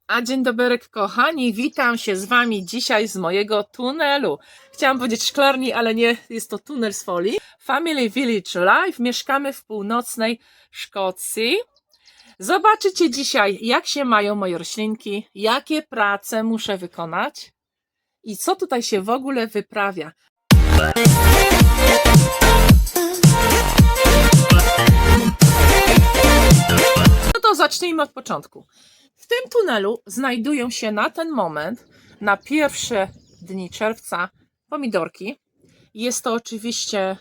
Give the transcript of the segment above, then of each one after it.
A dzień dobry kochani, witam się z Wami dzisiaj z mojego tunelu. Chciałam powiedzieć szklarni, ale nie, jest to tunel z folii. Family Village Life, mieszkamy w północnej Szkocji. Zobaczycie dzisiaj, jak się mają moje roślinki, jakie prace muszę wykonać i co tutaj się w ogóle wyprawia. No to zacznijmy od początku. W tym tunelu znajdują się na ten moment, na pierwsze dni czerwca, pomidorki. Jest to oczywiście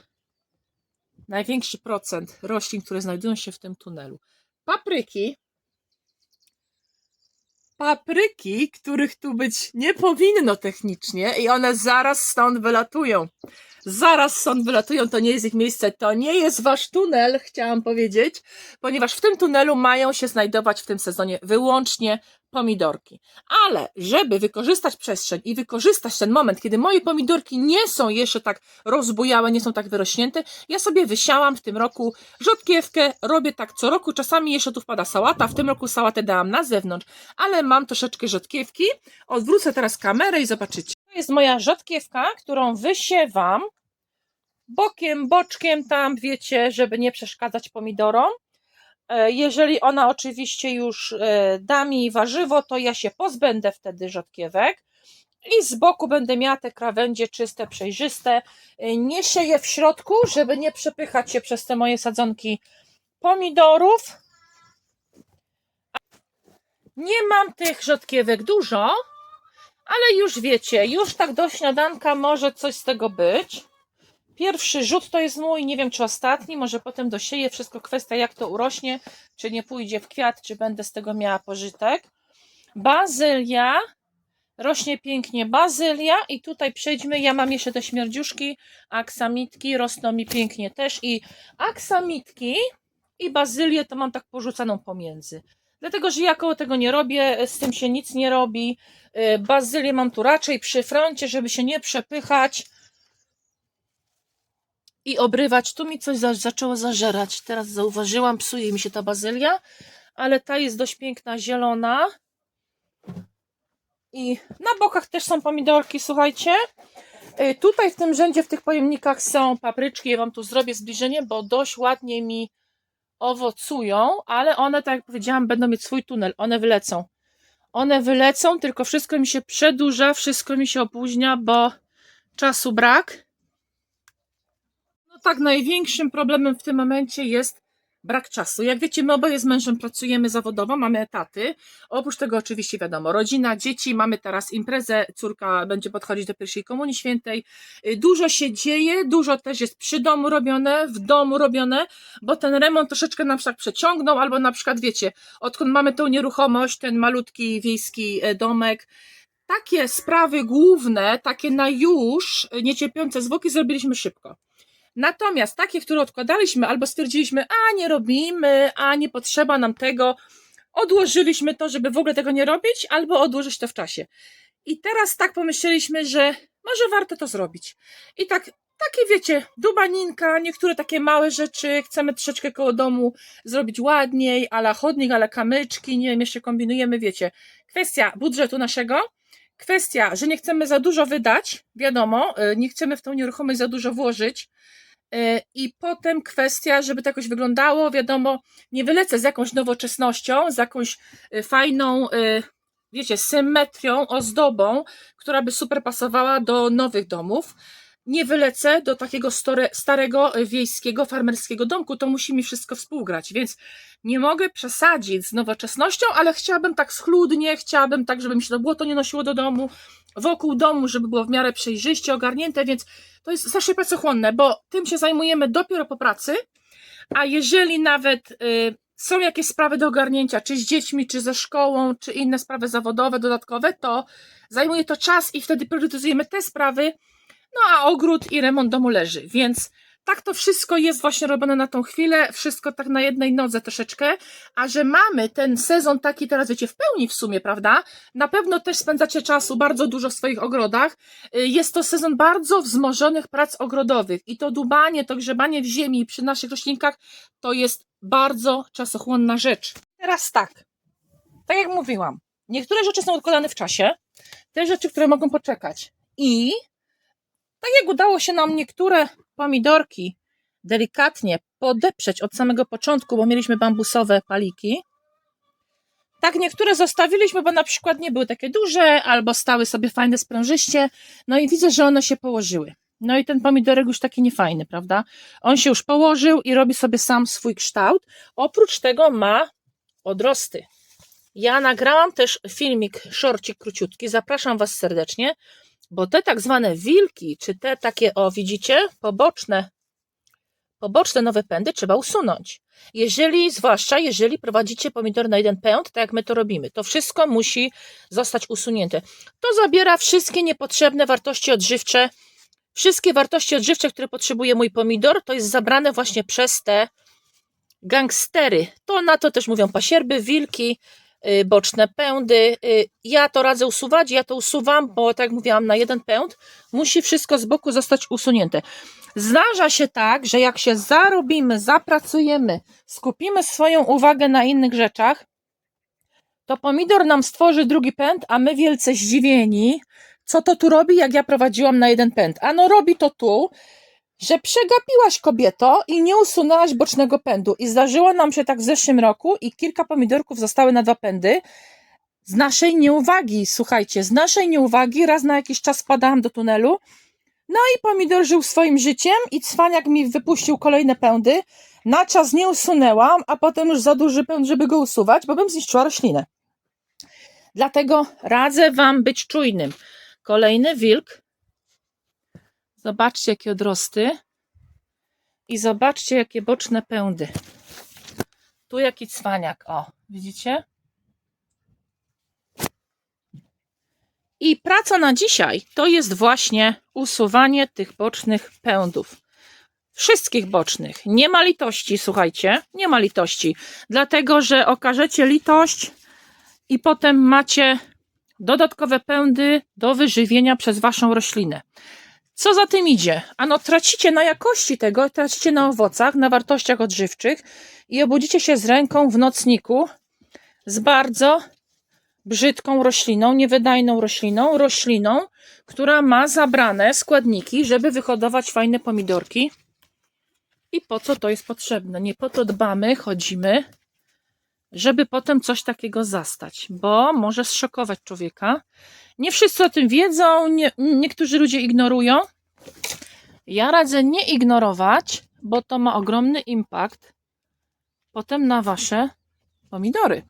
największy procent roślin, które znajdują się w tym tunelu. Papryki, których tu być nie powinno technicznie i one zaraz stąd wylatują. To nie jest ich miejsce, to nie jest wasz tunel, chciałam powiedzieć, ponieważ w tym tunelu mają się znajdować w tym sezonie wyłącznie pomidorki. Ale żeby wykorzystać przestrzeń i wykorzystać ten moment, kiedy moje pomidorki nie są jeszcze tak rozbujałe, nie są tak wyrośnięte, ja sobie wysiałam w tym roku rzodkiewkę, robię tak co roku, czasami jeszcze tu wpada sałata, w tym roku sałatę dałam na zewnątrz, ale mam troszeczkę rzodkiewki. Odwrócę teraz kamerę i zobaczycie. To jest moja rzodkiewka, którą wysiewam bokiem, boczkiem tam, wiecie, żeby nie przeszkadzać pomidorom. Jeżeli ona oczywiście już da mi warzywo, to ja się pozbędę wtedy rzodkiewek i z boku będę miała te krawędzie czyste, przejrzyste. Nie sieję w środku, żeby nie przepychać się przez te moje sadzonki pomidorów. Nie mam tych rzodkiewek dużo, ale już wiecie, już tak do śniadanka może coś z tego być. Pierwszy rzut to jest mój, nie wiem czy ostatni, może potem dosieję, wszystko kwestia jak to urośnie, czy nie pójdzie w kwiat, czy będę z tego miała pożytek. Bazylia, rośnie pięknie bazylia i tutaj przejdźmy, ja mam jeszcze te śmierdziuszki, aksamitki, rosną mi pięknie też i aksamitki i bazylię to mam tak porzucaną pomiędzy. Dlatego, że ja koło tego nie robię, z tym się nic nie robi. Bazylię mam tu raczej przy froncie, żeby się nie przepychać i obrywać. Tu mi coś zaczęło zażerać. Teraz zauważyłam, psuje mi się ta bazylia, ale ta jest dość piękna, zielona. I na bokach też są pomidorki, słuchajcie. Tutaj w tym rzędzie, w tych pojemnikach są papryczki. Ja Wam tu zrobię zbliżenie, bo dość ładnie mi owocują, ale one, tak jak powiedziałam, będą mieć swój tunel. One wylecą, tylko wszystko mi się przedłuża, wszystko mi się opóźnia, bo czasu brak. No tak, największym problemem w tym momencie jest brak czasu. Jak wiecie, my oboje z mężem pracujemy zawodowo, mamy etaty. Oprócz tego oczywiście wiadomo, rodzina, dzieci, mamy teraz imprezę, córka będzie podchodzić do pierwszej komunii świętej. Dużo się dzieje, dużo też jest przy domu robione, w domu robione, bo ten remont troszeczkę nam tak przeciągnął, albo na przykład wiecie, odkąd mamy tą nieruchomość, ten malutki wiejski domek, takie sprawy główne, takie na już, niecierpiące zwłoki zrobiliśmy szybko. Natomiast takie, które odkładaliśmy albo stwierdziliśmy, a nie robimy, a nie potrzeba nam tego, odłożyliśmy to, żeby w ogóle tego nie robić, albo odłożyć to w czasie. I teraz tak pomyśleliśmy, że może warto to zrobić. I tak, takie wiecie, dubaninka, niektóre takie małe rzeczy, chcemy troszeczkę koło domu zrobić ładniej, ala chodnik, ala kamyczki, nie wiem, jeszcze kombinujemy, wiecie. Kwestia budżetu naszego, kwestia, że nie chcemy za dużo wydać, wiadomo, nie chcemy w tą nieruchomość za dużo włożyć. I potem kwestia, żeby to jakoś wyglądało, wiadomo, nie wylecę z jakąś nowoczesnością, z jakąś fajną, wiecie, symetrią, ozdobą, która by super pasowała do nowych domów. Nie wylecę do takiego starego, wiejskiego, farmerskiego domku, to musi mi wszystko współgrać, więc nie mogę przesadzić z nowoczesnością, ale chciałabym tak schludnie, chciałabym tak, żeby mi się to błoto nie nosiło do domu, wokół domu, żeby było w miarę przejrzyście, ogarnięte, więc to jest strasznie pracochłonne, bo tym się zajmujemy dopiero po pracy, a jeżeli nawet są jakieś sprawy do ogarnięcia, czy z dziećmi, czy ze szkołą, czy inne sprawy zawodowe, dodatkowe, to zajmuje to czas i wtedy priorytetyzujemy te sprawy, no a ogród i remont domu leży, więc tak to wszystko jest właśnie robione na tą chwilę, wszystko tak na jednej nodze troszeczkę, a że mamy ten sezon taki teraz, wiecie, w pełni w sumie, prawda? Na pewno też spędzacie czasu bardzo dużo w swoich ogrodach. Jest to sezon bardzo wzmożonych prac ogrodowych i to dubanie, to grzebanie w ziemi przy naszych roślinkach to jest bardzo czasochłonna rzecz. Teraz tak jak mówiłam, niektóre rzeczy są odkładane w czasie, te rzeczy, które mogą poczekać. I tak jak udało się nam niektóre pomidorki delikatnie podeprzeć od samego początku, bo mieliśmy bambusowe paliki, tak niektóre zostawiliśmy, bo na przykład nie były takie duże, albo stały sobie fajne sprężyście, no i widzę, że one się położyły. No i ten pomidorek już taki niefajny, prawda? On się już położył i robi sobie sam swój kształt. Oprócz tego ma odrosty. Ja nagrałam też filmik, szorcik króciutki, zapraszam Was serdecznie, bo te tak zwane wilki, czy te takie, o widzicie, poboczne nowe pędy trzeba usunąć. Zwłaszcza jeżeli prowadzicie pomidor na jeden pęd, tak jak my to robimy, to wszystko musi zostać usunięte. To zabiera wszystkie niepotrzebne wartości odżywcze. Wszystkie wartości odżywcze, które potrzebuje mój pomidor, to jest zabrane właśnie przez te gangstery. To na to też mówią pasierby, wilki, boczne pędy. Ja to radzę usuwać, ja to usuwam, bo tak jak mówiłam, na jeden pęd musi wszystko z boku zostać usunięte. Zdarza się tak, że jak się zarobimy, zapracujemy, skupimy swoją uwagę na innych rzeczach, to pomidor nam stworzy drugi pęd, a my wielce zdziwieni, co to tu robi, jak ja prowadziłam na jeden pęd. Ano robi to tu, że przegapiłaś, kobieto, i nie usunęłaś bocznego pędu. I zdarzyło nam się tak w zeszłym roku i kilka pomidorków zostały na dwa pędy. Z naszej nieuwagi, słuchajcie, z naszej nieuwagi raz na jakiś czas spadałam do tunelu, no i pomidor żył swoim życiem i cwaniak mi wypuścił kolejne pędy. Na czas nie usunęłam, a potem już za duży pęd, żeby go usuwać, bo bym zniszczyła roślinę. Dlatego radzę Wam być czujnym. Kolejny wilk. Zobaczcie, jakie odrosty. I zobaczcie, jakie boczne pędy. Tu jaki cwaniak. O, widzicie? I praca na dzisiaj to jest właśnie usuwanie tych bocznych pędów. Wszystkich bocznych. Nie ma litości, słuchajcie. Nie ma litości. Dlatego, że okażecie litość i potem macie dodatkowe pędy do wyżywienia przez Waszą roślinę. Co za tym idzie? Ano tracicie na jakości tego, tracicie na owocach, na wartościach odżywczych i obudzicie się z ręką w nocniku z bardzo brzydką rośliną, niewydajną rośliną, która ma zabrane składniki, żeby wyhodować fajne pomidorki. I po co to jest potrzebne? Nie po to dbamy, chodzimy, żeby potem coś takiego zastać, bo może zszokować człowieka. Nie wszyscy o tym wiedzą, niektórzy ludzie ignorują. Ja radzę nie ignorować, bo to ma ogromny impact potem na Wasze pomidory.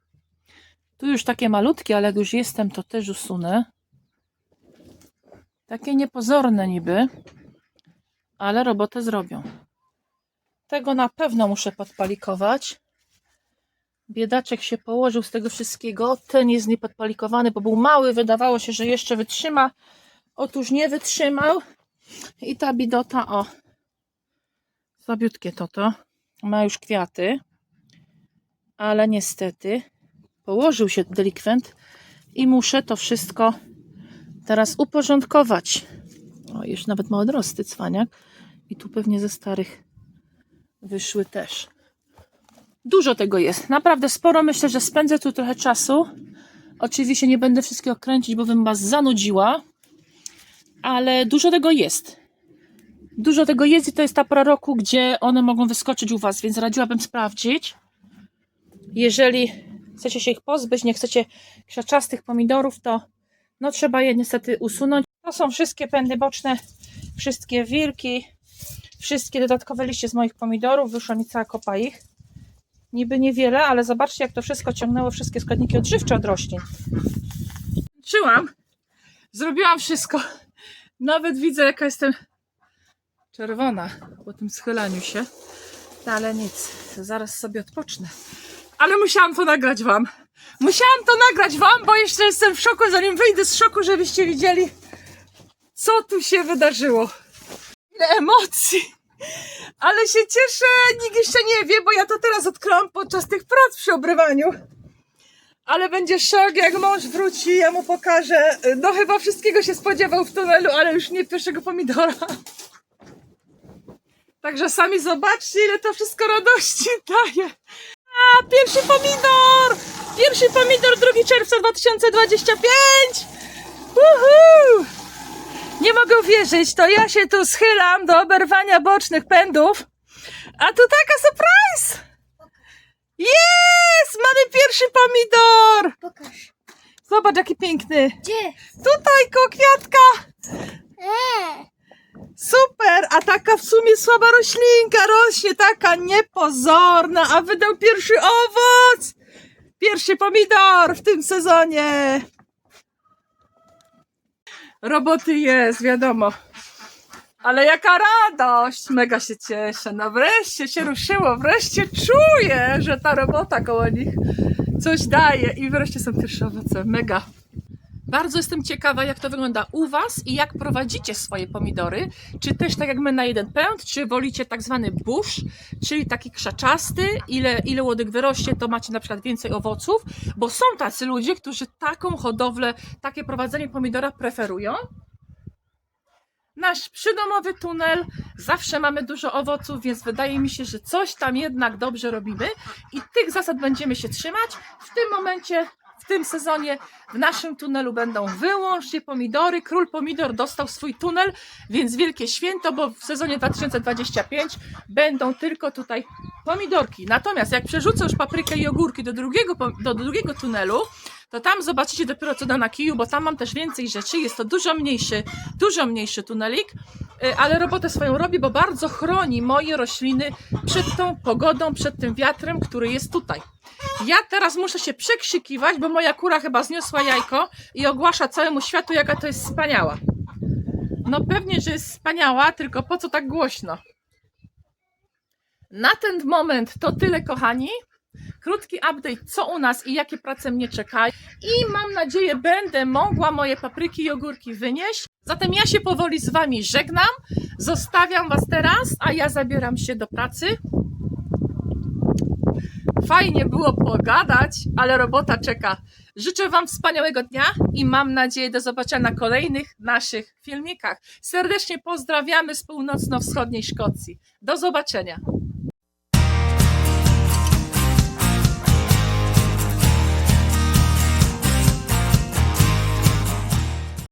Tu już takie malutkie, ale jak już jestem, to też usunę. Takie niepozorne niby, ale robotę zrobią. Tego na pewno muszę podpalikować. Biedaczek się położył z tego wszystkiego. Ten jest niepodpalikowany, bo był mały. Wydawało się, że jeszcze wytrzyma. Otóż nie wytrzymał. I ta bidota, o, słabiutkie to. Ma już kwiaty. Ale niestety położył się delikwent i muszę to wszystko teraz uporządkować. O, jeszcze nawet ma odrosty cwaniak. I tu pewnie ze starych wyszły też. Dużo tego jest, naprawdę sporo. Myślę, że spędzę tu trochę czasu. Oczywiście nie będę wszystkiego kręcić, bo bym Was zanudziła, ale dużo tego jest. Dużo tego jest i to jest ta pora roku, gdzie one mogą wyskoczyć u Was, więc radziłabym sprawdzić. Jeżeli chcecie się ich pozbyć, nie chcecie krzaczastych pomidorów, to no trzeba je niestety usunąć. To są wszystkie pędy boczne, wszystkie wilki, wszystkie dodatkowe liście z moich pomidorów. Wyszła mi cała kopa ich. Niby niewiele, ale zobaczcie, jak to wszystko ciągnęło wszystkie składniki odżywcze od roślin. Czułam, zrobiłam wszystko. Nawet widzę, jaka jestem czerwona po tym schylaniu się. No, ale nic, zaraz sobie odpocznę. Ale musiałam to nagrać Wam. Musiałam to nagrać Wam, bo jeszcze jestem w szoku, zanim wyjdę z szoku, żebyście widzieli, co tu się wydarzyło. Ile emocji. Ale się cieszę, nikt jeszcze nie wie, bo ja to teraz odkryłam podczas tych prac przy obrywaniu. Ale będzie szok, jak mąż wróci, ja mu pokażę. No chyba wszystkiego się spodziewał w tunelu, ale już nie pierwszego pomidora. Także sami zobaczcie, ile to wszystko radości daje. A, pierwszy pomidor! Pierwszy pomidor 2 czerwca 2025! Uhu! Nie mogę uwierzyć, to ja się tu schylam do oberwania bocznych pędów, a tu taka surprise! Jest! Mamy pierwszy pomidor! Pokaż. Zobacz, jaki piękny. Gdzie? Tutaj koło kwiatka. Super, a taka w sumie słaba roślinka rośnie, taka niepozorna, a wydał pierwszy owoc. Pierwszy pomidor w tym sezonie. Roboty jest, wiadomo. Ale jaka radość! Mega się cieszę. No wreszcie się ruszyło, wreszcie czuję, że ta robota koło nich coś daje i wreszcie są pierwsze owoce. Mega. Bardzo jestem ciekawa, jak to wygląda u Was i jak prowadzicie swoje pomidory. Czy też tak jak my na jeden pęd, czy wolicie tak zwany bush, czyli taki krzaczasty, ile łodyg wyrośnie, to macie na przykład więcej owoców, bo są tacy ludzie, którzy taką hodowlę, takie prowadzenie pomidora preferują. Nasz przydomowy tunel, zawsze mamy dużo owoców, więc wydaje mi się, że coś tam jednak dobrze robimy i tych zasad będziemy się trzymać. W tym momencie, w tym sezonie w naszym tunelu będą wyłącznie pomidory. Król Pomidor dostał swój tunel, więc wielkie święto, bo w sezonie 2025 będą tylko tutaj pomidorki. Natomiast jak przerzucę już paprykę i ogórki do drugiego tunelu, to tam zobaczycie dopiero co da na kiju, bo tam mam też więcej rzeczy. Jest to dużo mniejszy tunelik, ale robotę swoją robi, bo bardzo chroni moje rośliny przed tą pogodą, przed tym wiatrem, który jest tutaj. Ja teraz muszę się przekrzykiwać, bo moja kura chyba zniosła jajko i ogłasza całemu światu, jaka to jest wspaniała. No pewnie, że jest wspaniała, tylko po co tak głośno? Na ten moment to tyle, kochani. Krótki update, co u nas i jakie prace mnie czekają. I mam nadzieję, będę mogła moje papryki i ogórki wynieść. Zatem ja się powoli z Wami żegnam. Zostawiam Was teraz, a ja zabieram się do pracy. Fajnie było pogadać, ale robota czeka. Życzę Wam wspaniałego dnia i mam nadzieję do zobaczenia na kolejnych naszych filmikach. Serdecznie pozdrawiamy z północno-wschodniej Szkocji. Do zobaczenia.